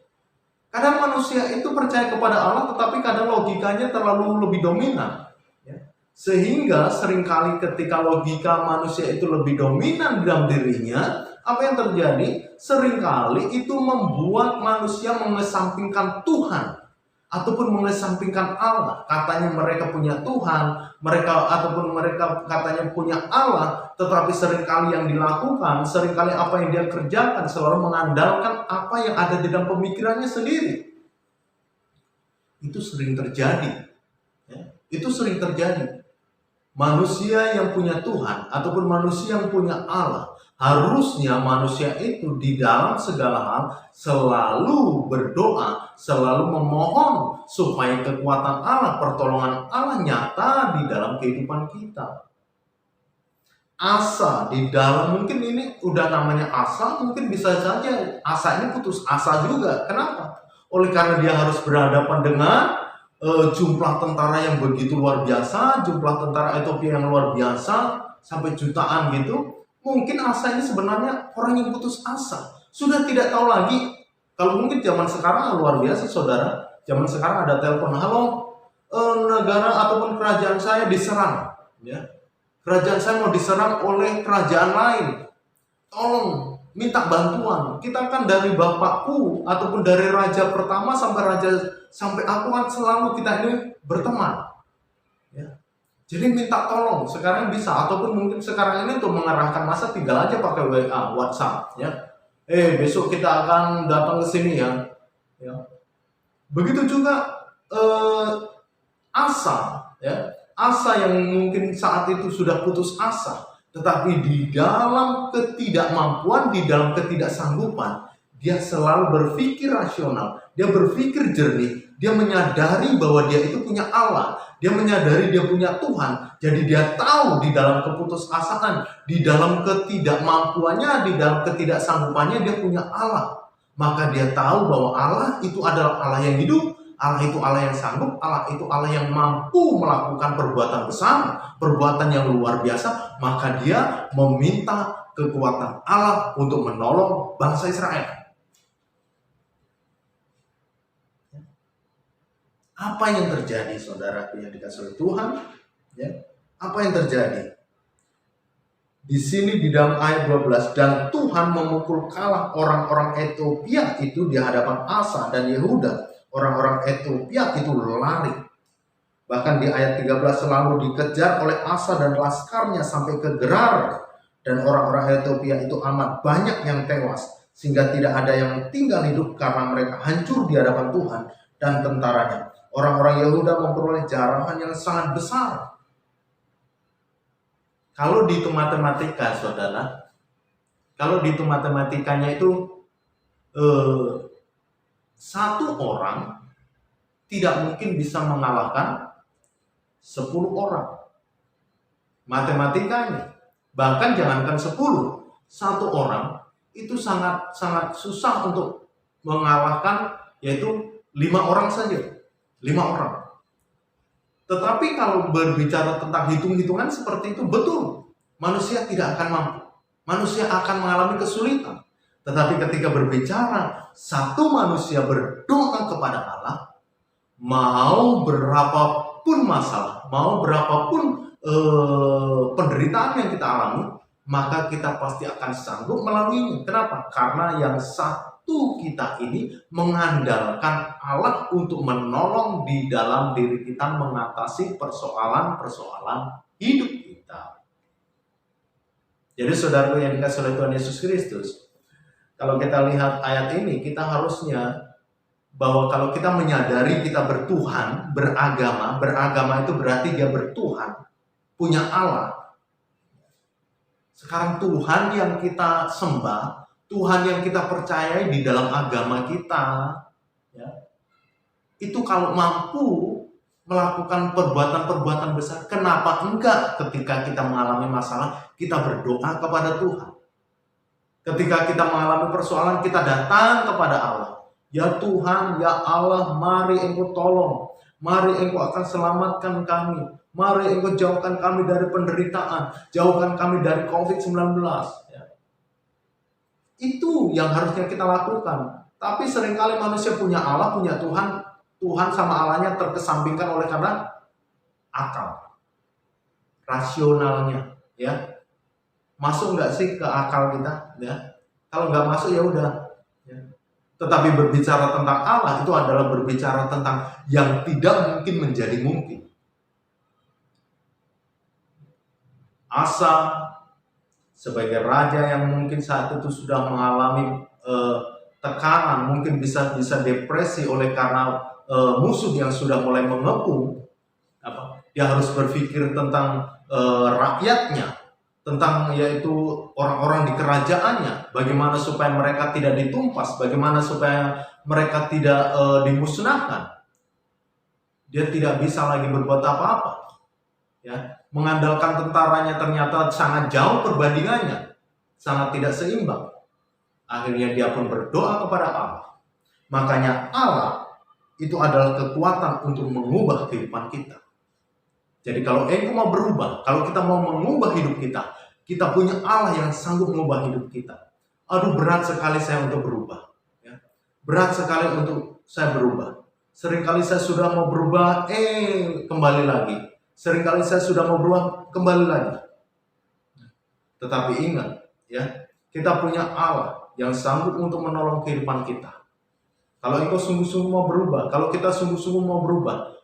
Kadang manusia itu percaya kepada Allah, tetapi kadang logikanya terlalu lebih dominan. Ya. Sehingga seringkali ketika logika manusia itu lebih dominan dalam dirinya, apa yang terjadi? Seringkali itu membuat manusia mengesampingkan Tuhan ataupun mengesampingkan Allah. Katanya mereka punya Tuhan, mereka katanya punya Allah, tetapi seringkali yang dilakukan, seringkali apa yang dia kerjakan selalu mengandalkan apa yang ada di dalam pemikirannya sendiri. Itu sering terjadi. Ya, itu sering terjadi. Manusia yang punya Tuhan ataupun manusia yang punya Allah, harusnya manusia itu di dalam segala hal selalu berdoa, selalu memohon supaya kekuatan Allah, pertolongan Allah nyata di dalam kehidupan kita. Asa di dalam, mungkin ini udah namanya Asa, mungkin bisa saja Asa ini putus asa juga. Kenapa? Oleh karena dia harus berhadapan dengan jumlah tentara yang begitu luar biasa, jumlah tentara Ethiopia yang luar biasa, sampai jutaan gitu. Mungkin Asa ini sebenarnya orang yang putus asa. Sudah tidak tahu lagi. Kalau mungkin zaman sekarang luar biasa saudara. Zaman sekarang ada telepon, halo, negara ataupun kerajaan saya diserang. Ya. Kerajaan saya mau diserang oleh kerajaan lain. Tolong minta bantuan. Kita kan dari bapakku ataupun dari raja pertama sampai aku kan selalu kita ini berteman. Ya. Jadi minta tolong. Sekarang bisa, ataupun mungkin sekarang ini untuk mengarahkan masa tinggal aja pakai WA, WhatsApp. Ya. Besok kita akan datang ke sini ya. Ya. Begitu juga Asa, ya. Asa yang mungkin saat itu sudah putus asa, tetapi di dalam ketidakmampuan, di dalam ketidaksanggupan, dia selalu berpikir rasional, dia berpikir jernih, dia menyadari bahwa dia itu punya Allah, dia menyadari dia punya Tuhan, jadi dia tahu di dalam keputusasaan, di dalam ketidakmampuannya, di dalam ketidaksanggupannya dia punya Allah. Maka dia tahu bahwa Allah itu adalah Allah yang hidup, Allah itu Allah yang sanggup, Allah itu Allah yang mampu melakukan perbuatan besar, perbuatan yang luar biasa. Maka dia meminta kekuatan Allah untuk menolong bangsa Israel. Apa yang terjadi saudara yang dikasihi Tuhan? Ya, apa yang terjadi? Di sini di dalam ayat 12, dan Tuhan Tuhan memukul kalah orang-orang Ethiopia itu di hadapan Asa dan Yehuda. Orang-orang Ethiopia itu lari. Bahkan di ayat 13 selalu dikejar oleh Asa dan laskarnya sampai ke Gerar. Dan orang-orang Ethiopia itu amat banyak yang tewas. Sehingga tidak ada yang tinggal hidup karena mereka hancur di hadapan Tuhan dan tentaranya. Orang-orang Yehuda memperoleh jarahan yang sangat besar. Kalau dihitung matematika, saudara, kalau dihitung matematikanya itu satu orang tidak mungkin bisa mengalahkan 10 orang. Matematikanya. Bahkan jangankan 10, satu orang itu sangat susah untuk mengalahkan, yaitu 5 orang saja. 5 orang. Tetapi kalau berbicara tentang hitung-hitungan seperti itu, betul. Manusia tidak akan mampu. Manusia akan mengalami kesulitan. Tetapi ketika berbicara, satu manusia berdoa kepada Allah, mau berapapun masalah, mau berapapun penderitaan yang kita alami, maka kita pasti akan sanggup melaluinya. Kenapa? Karena yang satu kita ini mengandalkan Allah untuk menolong di dalam diri kita mengatasi persoalan-persoalan hidup kita. Jadi saudara yang dikasihi oleh Tuhan Yesus Kristus, kalau kita lihat ayat ini, kita harusnya bahwa kalau kita menyadari kita bertuhan, beragama itu berarti dia bertuhan, punya Allah. Sekarang Tuhan yang kita sembah, Tuhan yang kita percayai di dalam agama kita, ya, itu kalau mampu melakukan perbuatan-perbuatan besar, kenapa enggak ketika kita mengalami masalah, kita berdoa kepada Tuhan. Ketika kita mengalami persoalan, kita datang kepada Allah. Ya Tuhan, ya Allah, mari Engkau tolong. Mari Engkau akan selamatkan kami. Mari Engkau jauhkan kami dari penderitaan. Jauhkan kami dari COVID-19. Ya. Itu yang harusnya kita lakukan. Tapi seringkali manusia punya Allah, punya Tuhan. Tuhan sama Allahnya terkesampingkan oleh karena akal. Rasionalnya. Ya. Masuk nggak sih ke akal kita? Ya. Kalau nggak masuk ya udah. Ya. Tetapi berbicara tentang Allah itu adalah berbicara tentang yang tidak mungkin menjadi mungkin. Asa sebagai raja yang mungkin saat itu sudah mengalami tekanan, mungkin bisa depresi oleh karena musuh yang sudah mulai mengepung. Dia harus berpikir tentang rakyatnya, tentang yaitu orang-orang di kerajaannya, bagaimana supaya mereka tidak ditumpas, bagaimana supaya mereka tidak dimusnahkan. Dia tidak bisa lagi berbuat apa-apa. Ya, mengandalkan tentaranya ternyata sangat jauh perbandingannya, sangat tidak seimbang. Akhirnya dia pun berdoa kepada Allah. Makanya Allah itu adalah kekuatan untuk mengubah kehidupan kita. Jadi kalau engkau mau berubah, kalau kita mau mengubah hidup kita, kita punya Allah yang sanggup mengubah hidup kita. Aduh, berat sekali saya untuk berubah. Ya. Berat sekali untuk saya berubah. Seringkali saya sudah mau berubah, kembali lagi. Seringkali saya sudah mau berubah, kembali lagi. Tetapi ingat, ya, kita punya Allah yang sanggup untuk menolong kehidupan kita. Kalau engkau sungguh-sungguh mau berubah, kalau kita sungguh-sungguh mau berubah,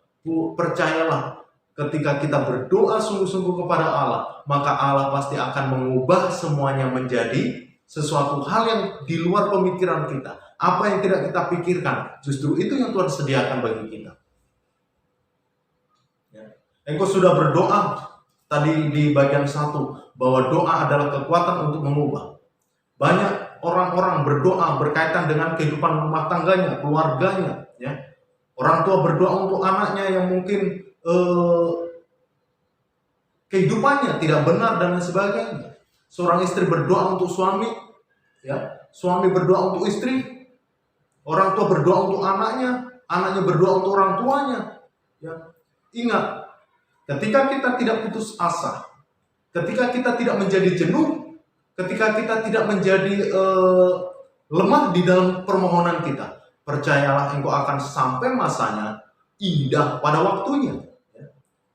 percayalah, ketika kita berdoa sungguh-sungguh kepada Allah, maka Allah pasti akan mengubah semuanya menjadi sesuatu hal yang di luar pemikiran kita. Apa yang tidak kita pikirkan, justru itu yang Tuhan sediakan bagi kita. Ya. Engkau sudah berdoa tadi di bagian 1 bahwa doa adalah kekuatan untuk mengubah. Banyak orang-orang berdoa berkaitan dengan kehidupan rumah tangganya, keluarganya. Ya. Orang tua berdoa untuk anaknya yang mungkin kehidupannya tidak benar dan lain sebagainya. Seorang istri berdoa untuk suami, ya, suami berdoa untuk istri, orang tua berdoa untuk anaknya, anaknya berdoa untuk orang tuanya. Ya. Ingat, ketika kita tidak putus asa, ketika kita tidak menjadi jenuh, ketika kita tidak menjadi lemah di dalam permohonan kita, percayalah engkau akan sampai masanya indah pada waktunya.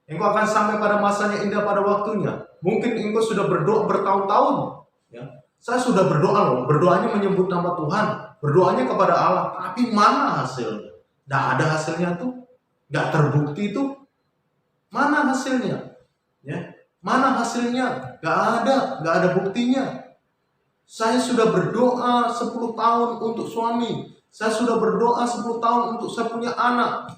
Engkau akan sampai pada masanya indah pada waktunya. Mungkin engkau sudah berdoa bertahun-tahun, ya, Saya sudah berdoa loh, berdoanya menyebut nama Tuhan, berdoanya kepada Allah, tapi mana hasilnya? Nggak ada hasilnya tuh, nggak terbukti tuh. Mana hasilnya? Ya, mana hasilnya? Nggak ada buktinya. Saya sudah berdoa 10 tahun untuk suami, saya sudah berdoa 10 tahun untuk saya punya anak,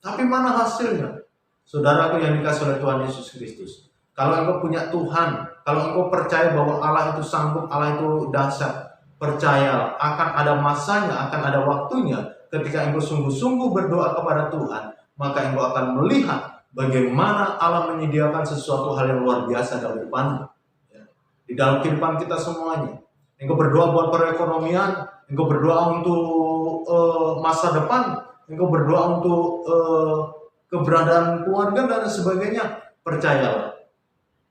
tapi mana hasilnya? Saudaraku yang dikasihi oleh Tuhan Yesus Kristus, kalau engkau punya Tuhan, kalau engkau percaya bahwa Allah itu sanggup, Allah itu dahsyat, percaya akan ada masanya, akan ada waktunya. Ketika engkau sungguh-sungguh berdoa kepada Tuhan, maka engkau akan melihat bagaimana Allah menyediakan sesuatu hal yang luar biasa dalam hidupmu, di dalam kehidupan kita semuanya. Engkau berdoa buat perekonomian, engkau berdoa untuk masa depan, engkau berdoa untuk keberadaan keluarga dan sebagainya. Percayalah,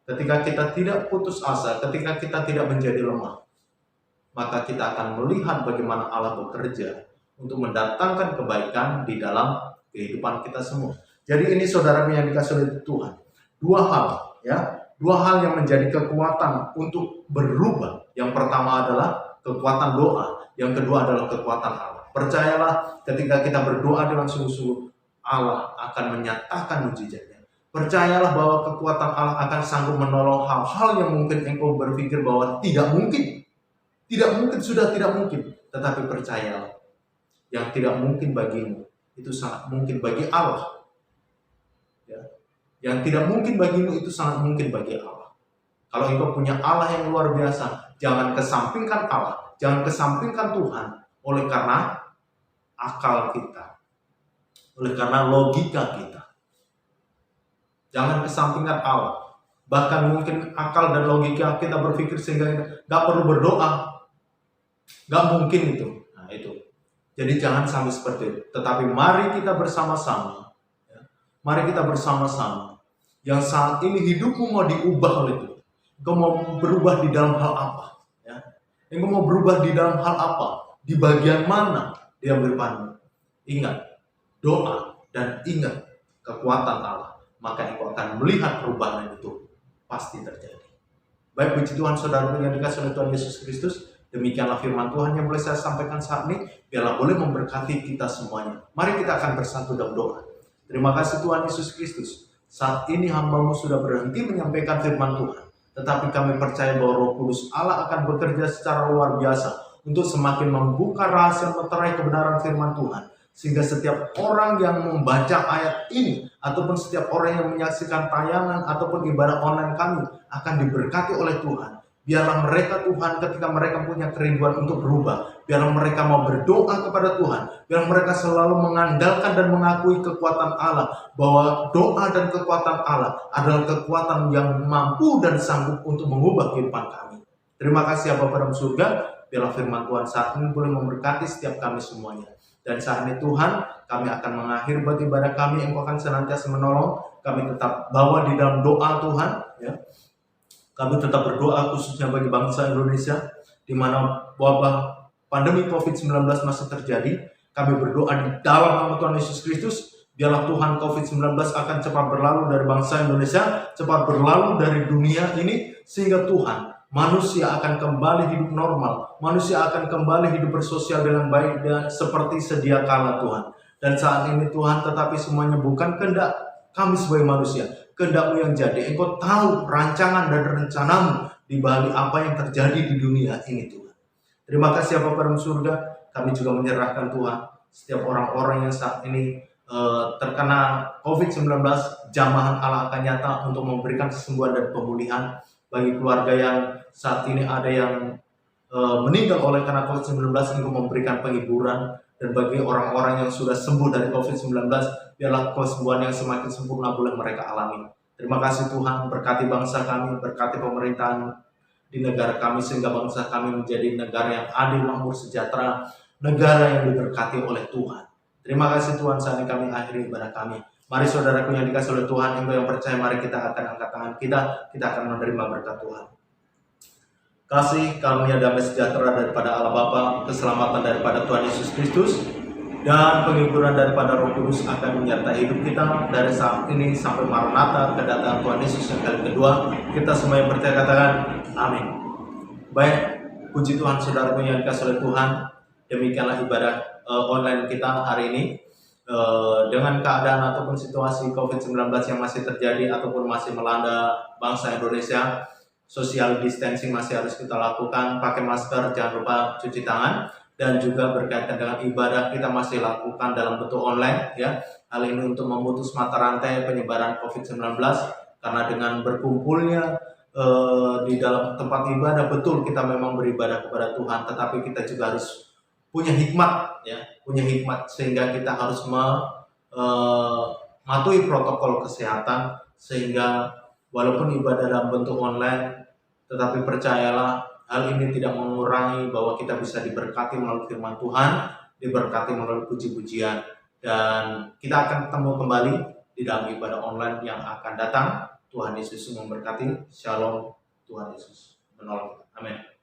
ketika kita tidak putus asa, ketika kita tidak menjadi lemah, maka kita akan melihat bagaimana Allah bekerja untuk mendatangkan kebaikan di dalam kehidupan kita semua. Jadi ini saudara yang dikasihi oleh Tuhan, dua hal yang menjadi kekuatan untuk berubah. Yang pertama adalah kekuatan doa, yang kedua adalah kekuatan Allah. Percayalah, ketika kita berdoa dengan sungguh-sungguh, Allah akan menyatakan mujizatnya. Percayalah bahwa kekuatan Allah akan sanggup menolong hal-hal yang mungkin engkau berpikir bahwa tidak mungkin. Tidak mungkin, sudah tidak mungkin. Tetapi percayalah, yang tidak mungkin bagimu, itu sangat mungkin bagi Allah. Ya. Yang tidak mungkin bagimu, itu sangat mungkin bagi Allah. Kalau engkau punya Allah yang luar biasa, jangan kesampingkan Allah. Jangan kesampingkan Tuhan oleh karena akal kita, oleh karena logika kita. Jangan kesampingkan Allah. Bahkan mungkin akal dan logika kita berpikir sehingga gak perlu berdoa. Gak mungkin itu. Nah itu. Jadi jangan sampai seperti itu. Tetapi mari kita bersama-sama. Ya. Mari kita bersama-sama. Yang saat ini hidupmu mau diubah oleh Tuhan. Engkau mau berubah di dalam hal apa? Ya. Engkau mau berubah di dalam hal apa? Di bagian mana dia berpandu? Ingat doa dan ingat kekuatan Allah. Maka engkau akan melihat perubahan itu pasti terjadi. Baik, puji Tuhan saudara yang dikasihi oleh Tuhan Yesus Kristus. Demikianlah firman Tuhan yang boleh saya sampaikan saat ini. Biarlah boleh memberkati kita semuanya. Mari kita akan bersatu dalam doa. Terima kasih Tuhan Yesus Kristus. Saat ini hamba-Mu sudah berhenti menyampaikan firman Tuhan. Tetapi kami percaya bahwa Roh Kudus Allah akan bekerja secara luar biasa untuk semakin membuka rahasia meterai kebenaran firman Tuhan. Sehingga setiap orang yang membaca ayat ini, ataupun setiap orang yang menyaksikan tayangan ataupun ibadah online kami akan diberkati oleh Tuhan. Biarlah mereka Tuhan ketika mereka punya kerinduan untuk berubah, biarlah mereka mau berdoa kepada Tuhan, biarlah mereka selalu mengandalkan dan mengakui kekuatan Allah, bahwa doa dan kekuatan Allah adalah kekuatan yang mampu dan sanggup untuk mengubah kehidupan kami. Terima kasih Bapa dalam surga, biarlah firman Tuhan saat ini boleh memberkati setiap kami semuanya. Dan saat ini Tuhan, kami akan mengakhiri buat ibadah kami, Engkau akan senantiasa menolong. Kami tetap bawa di dalam doa Tuhan, ya. Kami tetap berdoa khususnya bagi bangsa Indonesia, di mana wabah pandemi COVID-19 masih terjadi. Kami berdoa di dalam nama Tuhan Yesus Kristus, biarlah Tuhan COVID-19 akan cepat berlalu dari bangsa Indonesia, cepat berlalu dari dunia ini, sehingga Tuhan, manusia akan kembali hidup normal, manusia akan kembali hidup bersosial dengan baik dan seperti sedia kala Tuhan. Dan saat ini Tuhan, tetapi semuanya bukan kehendak kami sebagai manusia, kehendak-Mu yang jadi. Engkau tahu rancangan dan rencana-Mu di balik apa yang terjadi di dunia ini Tuhan. Terima kasih Bapa dalam surga. Kami juga menyerahkan Tuhan setiap orang-orang yang saat ini terkena COVID-19, jamahan Allah akan nyata untuk memberikan kesembuhan dan pemulihan. Bagi keluarga yang saat ini ada yang meninggal oleh karena COVID-19, Engkau memberikan penghiburan. Dan bagi orang-orang yang sudah sembuh dari COVID-19, biarlah kesembuhan yang semakin sempurna boleh mereka alami. Terima kasih Tuhan, berkati bangsa kami, berkati pemerintahan di negara kami, sehingga bangsa kami menjadi negara yang adil, makmur, sejahtera, negara yang diberkati oleh Tuhan. Terima kasih Tuhan, saat ini kami akhiri ibadah kami. Mari saudaraku yang dikasihi oleh Tuhan, engkau yang percaya, mari kita akan angkat tangan kita akan menerima berkat Tuhan. Kasih karunia damai sejahtera daripada Allah Bapa, keselamatan daripada Tuhan Yesus Kristus, dan penghiburan daripada Roh Kudus akan menyertai hidup kita dari saat ini sampai Maranatha, kedatangan Tuhan Yesus yang kali kedua. Kita semua yang percaya katakan amin. Baik, Puji Tuhan saudaraku yang dikasihi oleh Tuhan, demikianlah ibadah online kita hari ini. Dengan keadaan ataupun situasi COVID-19 yang masih terjadi ataupun masih melanda bangsa Indonesia, social distancing masih harus kita lakukan, pakai masker, jangan lupa cuci tangan, dan juga berkaitan dengan ibadah kita masih lakukan dalam bentuk online ya. Hal ini untuk memutus mata rantai penyebaran COVID-19, karena dengan berkumpulnya di dalam tempat ibadah, betul kita memang beribadah kepada Tuhan, tetapi kita juga harus punya hikmat ya, punya hikmat sehingga kita harus mematuhi protokol kesehatan, sehingga walaupun ibadah dalam bentuk online, tetapi percayalah hal ini tidak mengurangi bahwa kita bisa diberkati melalui firman Tuhan, diberkati melalui puji-pujian, dan kita akan ketemu kembali di dalam ibadah online yang akan datang. Tuhan Yesus memberkati. Shalom. Tuhan Yesus menolong kita. Amin.